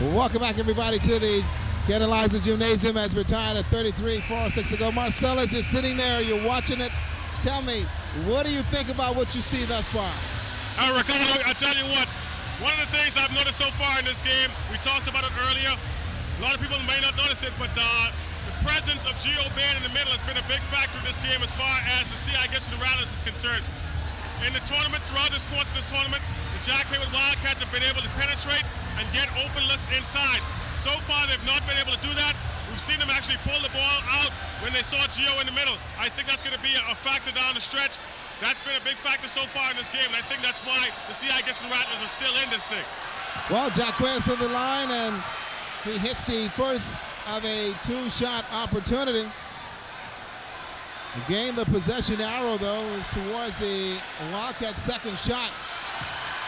Welcome back, everybody, to the Ken and Liza Gymnasium as we're tied at 33-4-6 to go. Marcellus, you're sitting there, you're watching it. Tell me, what do you think about what you see thus far? Ricardo, I tell you what, one of the things I've noticed so far in this game, we talked about it earlier. A lot of people may not notice it, but the presence of Gio Bain in the middle has been a big factor in this game as far as the C.I. Gibson Rattlers is concerned. In the tournament, throughout this course of this tournament, the Jack Hayward Wildcats have been able to penetrate and get open looks inside. So far, they've not been able to do that. We've seen them actually pull the ball out when they saw Gio in the middle. I think that's going to be a factor down the stretch. That's been a big factor so far in this game, and I think that's why the C.I. Gibson Rattlers are still in this thing. Well, Jacquez to the line, and he hits the first of a two-shot opportunity. Again, the possession arrow, though, is towards the Wildcats' second shot.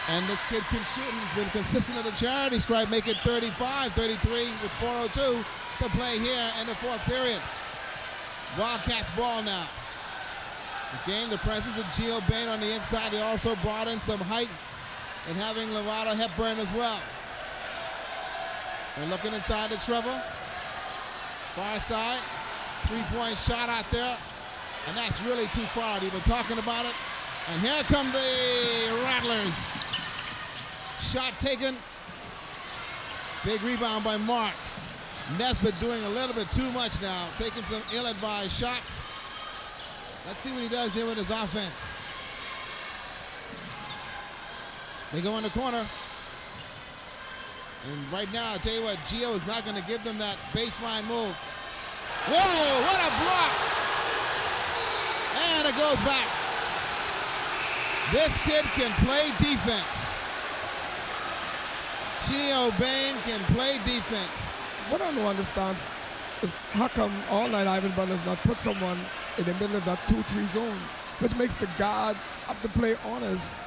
And this kid can shoot. He's been consistent at the charity stripe, make it 35-33 with 4:02 to play here in the fourth period. Wildcats ball now. Again, the presence of Gio Bain on the inside. They also brought in some height and having Lovato Hepburn as well. They're looking inside to Trevor. Far side, three-point shot out there. And that's really too far. They've been talking about it. And here come the Rattlers. Shot taken. Big rebound by Mark. Nesbitt doing a little bit too much now, taking some ill-advised shots. Let's see what he does here with his offense. They go in the corner. And right now, I'll tell you what, Gio is not going to give them that baseline move. Whoa, what a block! And it goes back. This kid can play defense. Gio Bain can play defense. What I don't understand is how come all night Ivan Butler's not put someone in the middle of that 2-3 zone, which makes the guard have to play honest,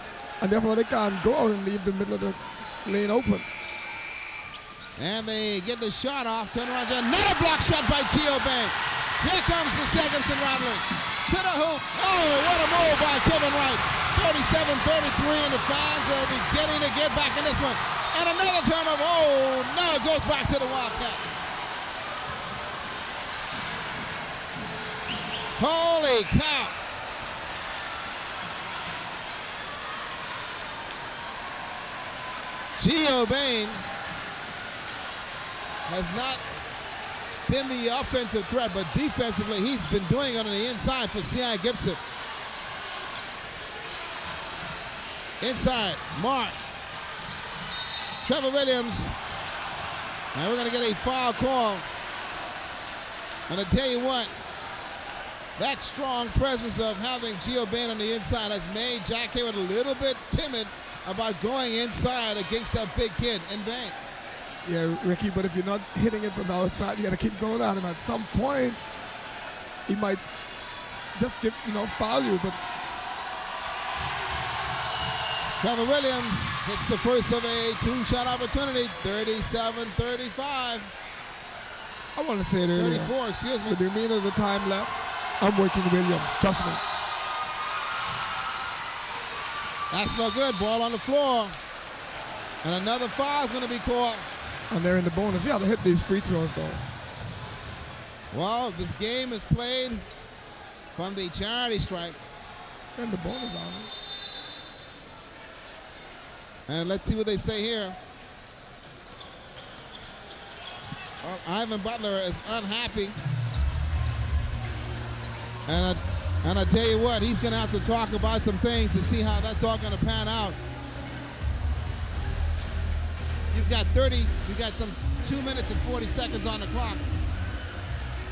and therefore they can't go out and leave the middle of the lane open. And they get the shot off, turn around, another block shot by Gio Bain. Here comes the Gibson Rattlers to the hoop. Oh, what a move by Kevin Wright. 37-33, and the fans are beginning to get back in this one. And another turnover. Oh, now it goes back to the Wildcats. Holy cow. Gio Bain has not been the offensive threat, but defensively he's been doing it on the inside for C.I. Gibson. Inside, Mark. Trevor Williams. Now we're going to get a foul call. And I tell you what, that strong presence of having Gio Bain on the inside has made Jack Hayward a little bit timid about going inside against that big kid in Bain. Yeah, Ricky, but if you're not hitting it from the outside, you got to keep going at him. At some point, he might just foul you, but Trevor Williams hits the first of a two-shot opportunity, 37-35. I want to say it earlier. 34, excuse me. For the remainder of the time left, I'm working Williams, trust me. That's no good, ball on the floor. And another foul is going to be called. And they're in the bonus. You got to hit these free throws, though. Well, this game is played from the charity stripe. And the bonus on it. And let's see what they say here. Ivan Butler is unhappy. And I tell you what, he's going to have to talk about some things to see how that's all going to pan out. You've got some 2 minutes and 40 seconds on the clock.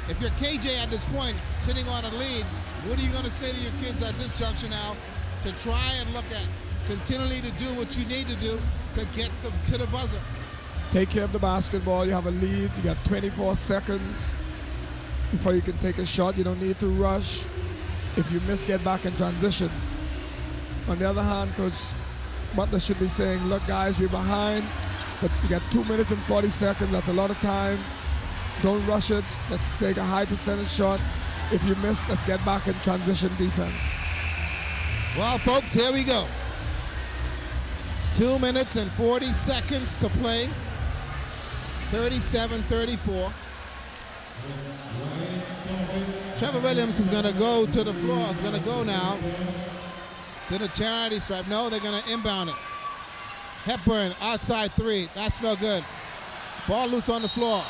If you're KJ at this point, sitting on a lead, what are you going to say to your kids at this juncture now to try and look at continually to do what you need to do to get them to the buzzer? Take care of the basketball. You have a lead. You got 24 seconds before you can take a shot. You don't need to rush. If you miss, get back in transition. On the other hand, Coach Butler should be saying, look, guys, we're behind, but you got 2 minutes and 40 seconds. That's a lot of time. Don't rush it. Let's take a high percentage shot. If you miss, let's get back in transition defense. Well, folks, here we go. 2 minutes and 40 seconds to play. 37-34. Trevor Williams is going to go to the floor. It's going to go now to the charity stripe. No, they're going to inbound it. Hepburn, outside three. That's no good. Ball loose on the floor.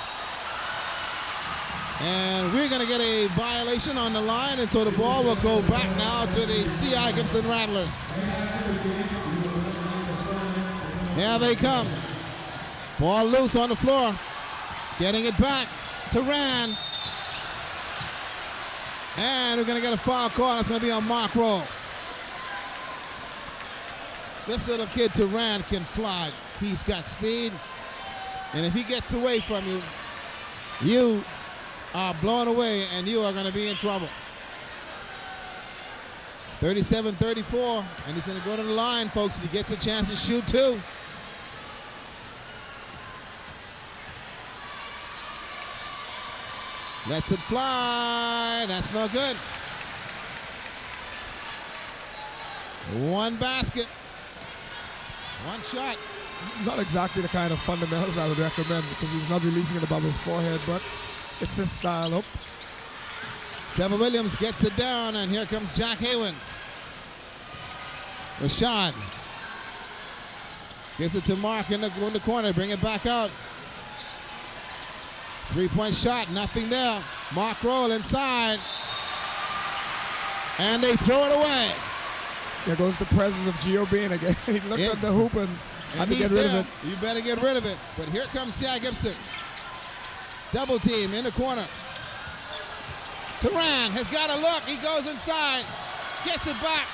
And we're going to get a violation on the line, and so the ball will go back now to the C.I. Gibson Rattlers. Here they come. Ball loose on the floor. Getting it back to Rand. And we're going to get a foul call. That's going to be on Mark Roll. This little kid, Turan, can fly. He's got speed. And if he gets away from you, you are blown away and you are going to be in trouble. 37-34. And he's going to go to the line, folks. He gets a chance to shoot too. Lets it fly. That's no good. One basket. One shot. Not exactly the kind of fundamentals I would recommend because he's not releasing it above his forehead, but it's his style. Oops. Trevor Williams gets it down, and here comes Jack Hayward. Rashad gets it to Mark in the corner. Bring it back out. Three-point shot, nothing there. Mark Roll inside. And they throw it away. There goes the presence of Gio Bain again. He looked at the hoop and had to get rid of it. You better get rid of it. But here comes C.I. Gibson. Double team in the corner. Turan has got a look. He goes inside. Gets it back.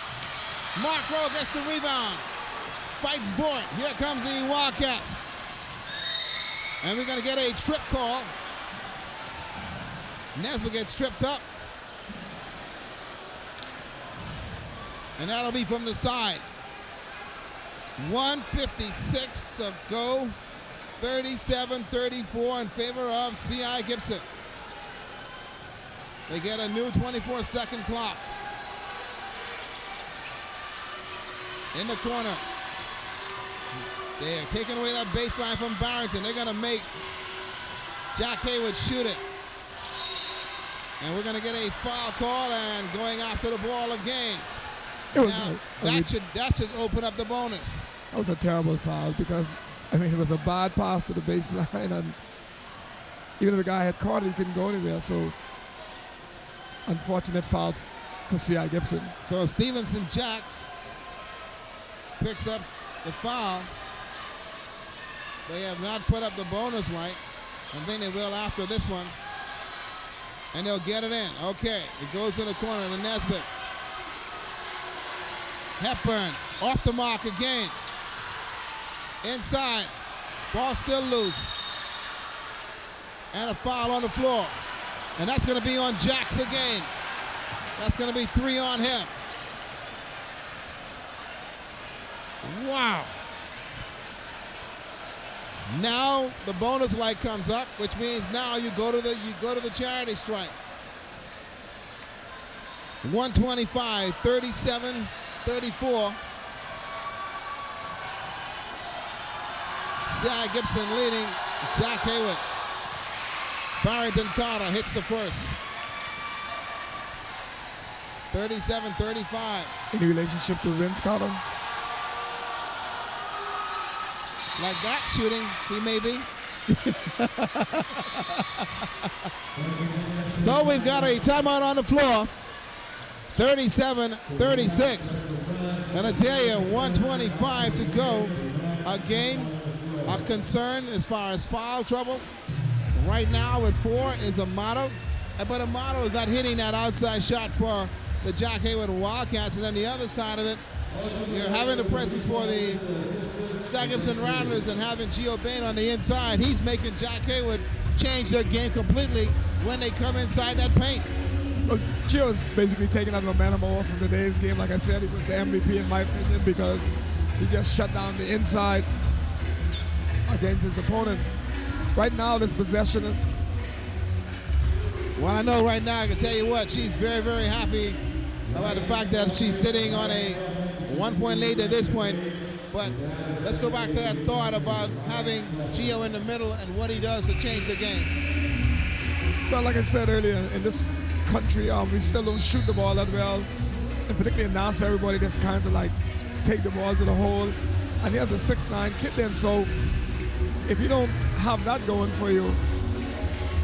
Mark Roll gets the rebound. Fighting for it. Here comes the Wildcats. And we're going to get a trip call. Nesbitt gets tripped up. And that'll be from the side. 1:56 to go. 37-34 in favor of C.I. Gibson. They get a new 24-second clock. In the corner. They're taking away that baseline from Barrington. They're going to make Jack Hayward shoot it. And we're going to get a foul call and going after the ball again. Now, that should open up the bonus. That was a terrible foul because, I mean, it was a bad pass to the baseline, and even if the guy had caught it, he couldn't go anywhere. So, unfortunate foul for C.I. Gibson. So, Stevenson Jacks picks up the foul. They have not put up the bonus light. I think they will after this one. And they'll get it in. Okay, it goes in the corner to Nesbitt. Hepburn off the mark again. Inside. Ball still loose. And a foul on the floor. And that's going to be on Jacks again. That's going to be 3 on him. Wow. Now the bonus light comes up, which means now you go to the charity stripe. 125, 37, 34. C.I. Gibson leading Jack Hayward. Barrington Carter hits the first. 37-35. Any relationship to Vince Carter? Like that shooting, he may be. So we've got a timeout on the floor. 37-36. And I tell you, 125 to go. Again, a concern as far as foul trouble. Right now at 4 is Amato. But Amato is not hitting that outside shot for the Jack Hayward Wildcats. And then the other side of it, you're having the presence for the C.I. Gibson Rattlers and having Gio Bain on the inside. He's making Jack Hayward change their game completely when they come inside that paint. Well, Gio's basically taking that momentum off from today's game. Like I said, he was the MVP in my opinion because he just shut down the inside against his opponents. Right now, this possession is... Well, I know right now, I can tell you what, she's very, very happy about the fact that she's sitting on a 1-point lead at this point. But let's go back to that thought about having Gio in the middle and what he does to change the game. Well, like I said earlier, in this country, we still don't shoot the ball that well. And particularly in NASA, everybody just kind of like take the ball to the hole. And he has a 6'9" kid then, so if you don't have that going for you,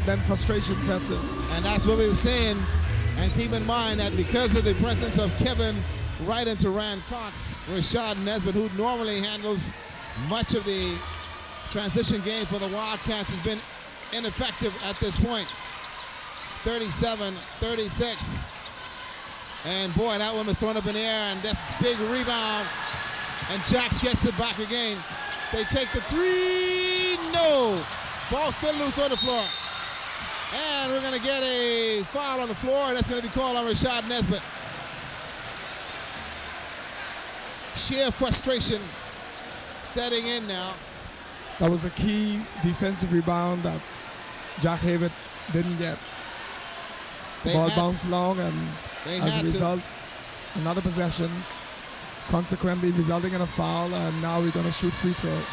then frustration sets in. And that's what we were saying. And keep in mind that because of the presence of Kevin Wright and Teran Cox, Rashad Nesbitt, who normally handles much of the transition game for the Wildcats, has been ineffective at this point. 37-36. And boy, that one was thrown up in the air, and that's big rebound. And Jax gets it back again. They take the three, no. Ball still loose on the floor. And we're gonna get a foul on the floor, and that's gonna be called on Rashad Nesbitt. Sheer frustration setting in now. That was a key defensive rebound that Jack Hayward didn't get. The ball bounced long, and as a result, another possession, consequently resulting in a foul, and now we're going to shoot free throws.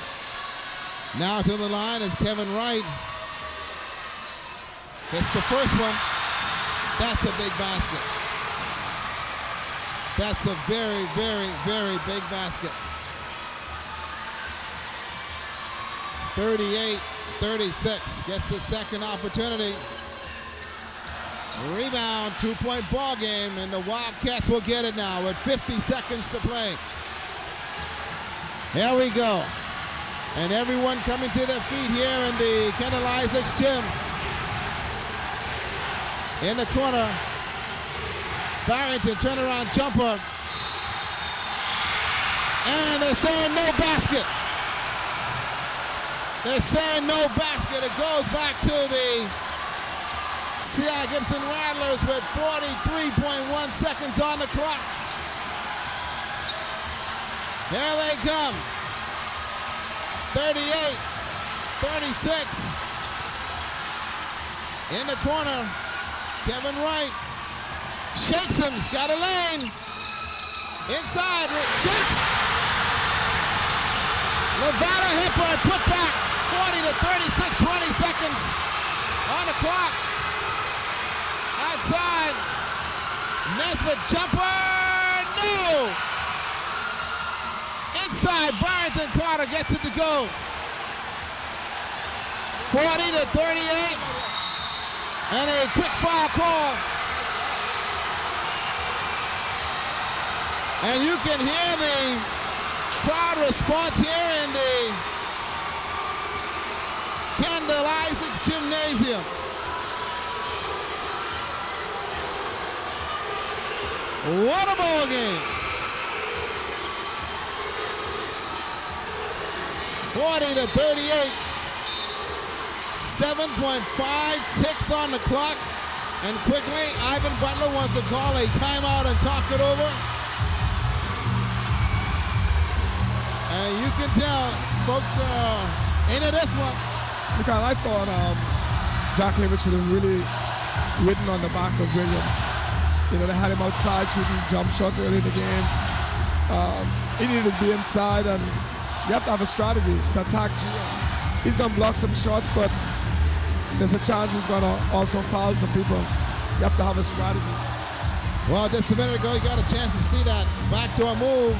Now to the line is Kevin Wright. It's the first one. That's a big basket. That's a very, very, very big basket. 38-36, gets the second opportunity. Rebound, 2-point ball game, and the Wildcats will get it now with 50 seconds to play. Here we go. And everyone coming to their feet here in the Kendall Isaacs gym. In the corner, Barrington turnaround jumper. And they're saying no basket. They're saying no basket. It goes back to the C.I. Gibson Rattlers with 43.1 seconds on the clock. Here they come. 38-36. In the corner, Kevin Wright shakes him. He's got a lane. Inside, shakes. Nevada Hipper put back. 40-36, 20 seconds on the clock. Outside, Nesbitt jumper, no! Inside, Barrington Carter gets it to go. 40-38, and a quick foul call. And you can hear the crowd response here in the Kendall Isaacs Gymnasium. What a ball game. 40-38. 7.5 ticks on the clock. And quickly, Ivan Butler wants to call a timeout and talk it over. And you can tell folks are into this one. Because I thought Jack Hayward should have really ridden on the back of Williams. You know, they had him outside shooting jump shots early in the game. He needed to be inside, and you have to have a strategy to attack Gio. He's going to block some shots, but there's a chance he's going to also foul some people. You have to have a strategy. Well, just a minute ago, you got a chance to see that backdoor move.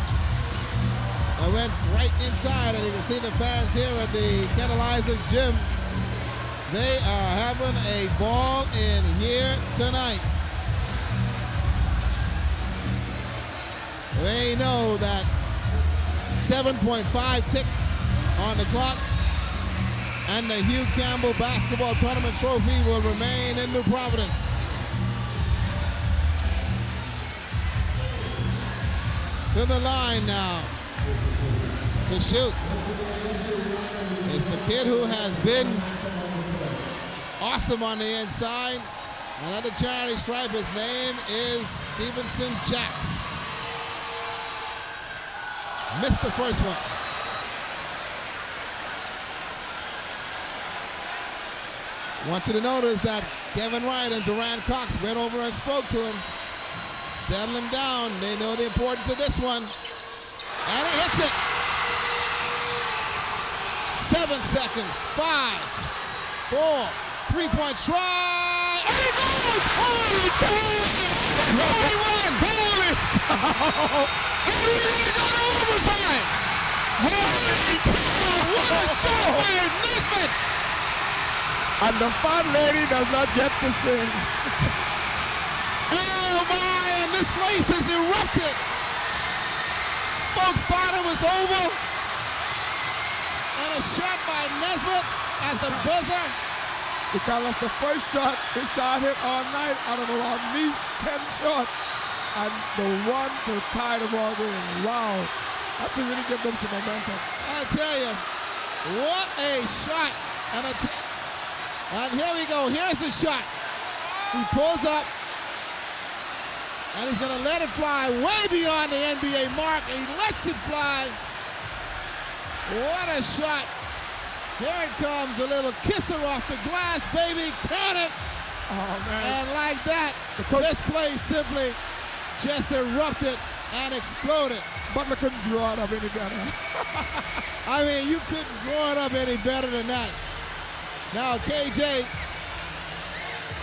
I went right inside, and you can see the fans here at the Kendall Isaacs gym. They are having a ball in here tonight. They know that 7.5 ticks on the clock, and the Hugh Campbell Basketball Tournament Trophy will remain in New Providence. To the line now to shoot. It's the kid who has been awesome on the inside. Another charity stripe. His name is Stevenson Jax. Missed the first one. I want you to notice that Kevin Wright and Teran Cox went over and spoke to him. Settle him down. They know the importance of this one. And he hits it. 7 seconds. 5, 4, 3-point try. And it goes! Holy cow! 41! Holy cow! And we're going to go to overtime! Holy cow! What a shot by Nesbitt! And the fat lady does not get to sing. Oh my, and this place has erupted. Folks thought it was over. And a shot by Nesbitt at the buzzer. Because that's the first shot his shot hit all night out of at least 10 shots. And the one to tie the ball game. Wow. That should really give them some momentum. I tell you, what a shot. And here we go. Here's the shot. He pulls up. And he's going to let it fly way beyond the NBA mark. And he lets it fly. What a shot. Here it comes, a little kisser off the glass, baby. Count it. Oh, man. And like that, this place simply just erupted and exploded. Butler couldn't draw it up any better. I mean, you couldn't draw it up any better than that. Now, KJ,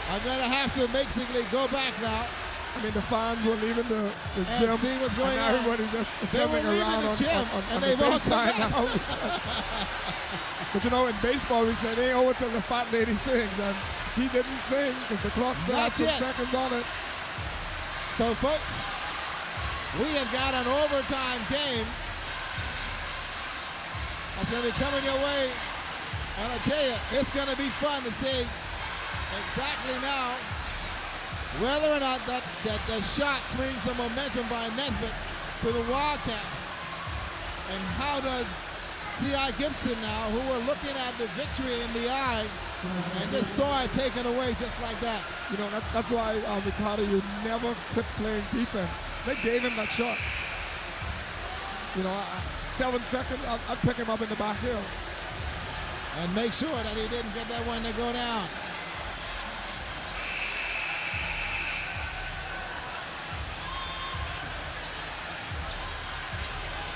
I'm going to have to basically go back now. I mean, the fans were leaving the and gym. See what's going on. Everybody's just they were leaving around the gym, and they've all come back. now. But you know, in baseball, we say they owe it till the fat lady sings, and she didn't sing because the clock had some seconds on it. So, folks, we have got an overtime game that's going to be coming your way. And I tell you, it's going to be fun to see exactly now whether or not that shot swings the momentum by Nesbitt to the Wildcats. And how does C.I. Gibson now, who are looking at the victory in the eye, and just saw it taken away just like that. You know, that's why, Ricardo, you never quit playing defense. They gave him that shot. You know, 7 seconds, I'd pick him up in the back hill. And make sure that he didn't get that one to go down.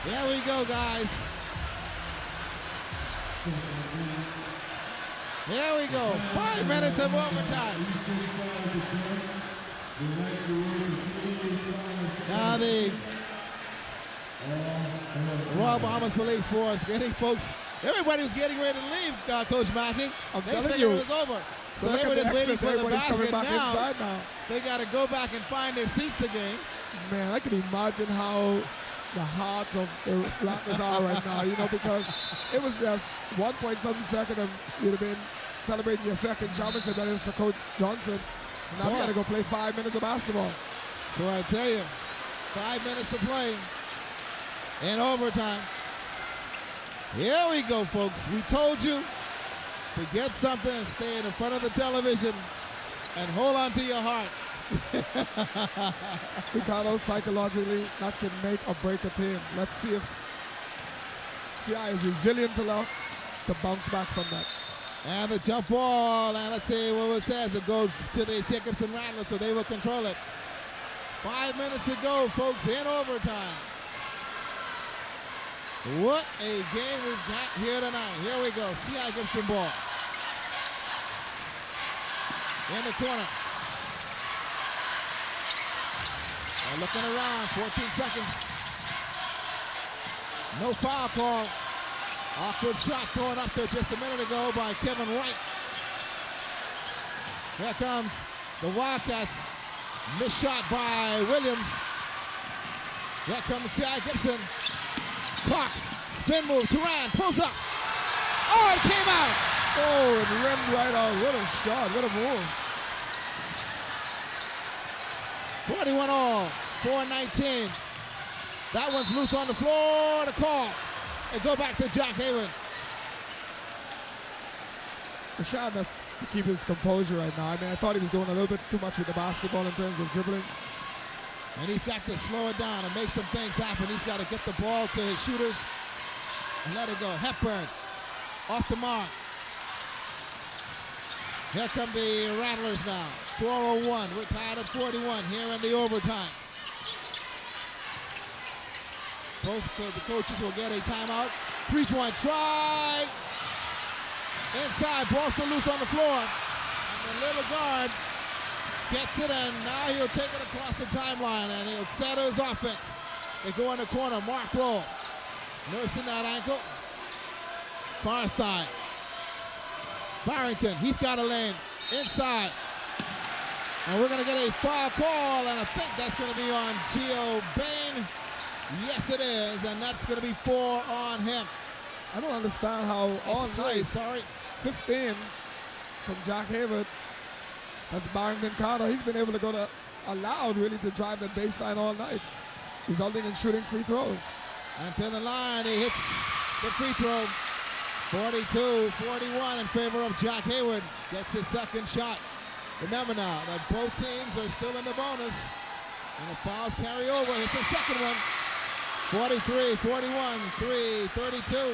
There we go, guys. Here we go. 5 minutes of overtime. Now the Royal Bahamas Police Force getting folks. Everybody was getting ready to leave, Coach Mackey. They figured it was over. So they were just waiting for the basket now. They got to go back and find their seats again. Man, I can imagine how the hearts of the Raptors are right now, you know, because it was just 1.7 seconds and you'd have been celebrating your second championship, that is for Coach Johnson. And now you got to go play 5 minutes of basketball. So I tell you, 5 minutes to play in overtime. Here we go, folks. We told you to get something and stay in front of the television and hold on to your heart. Ricardo, psychologically, that can make or break a team. Let's see if CI is resilient enough to bounce back from that. And the jump ball, and let's see what it says. It goes to the Gibson Rattlers, so they will control it. 5 minutes to go, folks, in overtime. What a game we've got here tonight. Here we go, C.I. Gibson ball. In the corner. They're looking around, 14 seconds. No foul call. Awkward shot thrown up there just a minute ago by Kevin Wright. Here comes the Wildcats. Missed shot by Williams. Here comes C.I. Gibson. Cox, spin move, Turan pulls up. Oh, it came out. Oh, it rimmed right out. What a shot, what a move. 41 all, 4-19. That one's loose on the floor, the call. And go back to Jack Hayward. Rashad has to keep his composure right now. I mean, I thought he was doing a little bit too much with the basketball in terms of dribbling. And he's got to slow it down and make some things happen. He's got to get the ball to his shooters and let it go. Hepburn off the mark. Here come the Rattlers now. 4:01. We're tied at 41 here in the overtime. Both the coaches will get a timeout. 3-point try. inside. Ball still loose on the floor. And the little guard gets it, and now he'll take it across the timeline, and he'll settle his offense. They go in the corner. Mark roll. Nursing that ankle. Far side. Barrington, he's got a lane. Inside. And we're going to get a foul call, and I think that's going to be on Gio Bain. Yes, it is, and that's going to be 4 on him. I don't understand how all It's 3, night, sorry. 15 from Jack Hayward. That's Barrington Carter. He's been able to go to allowed really to drive the baseline all night, resulting in shooting free throws. And to the line, he hits the free throw. 42-41 in favor of Jack Hayward. Gets his second shot. Remember now that both teams are still in the bonus, and the fouls carry over. It's the second one. 43-41, 3-32.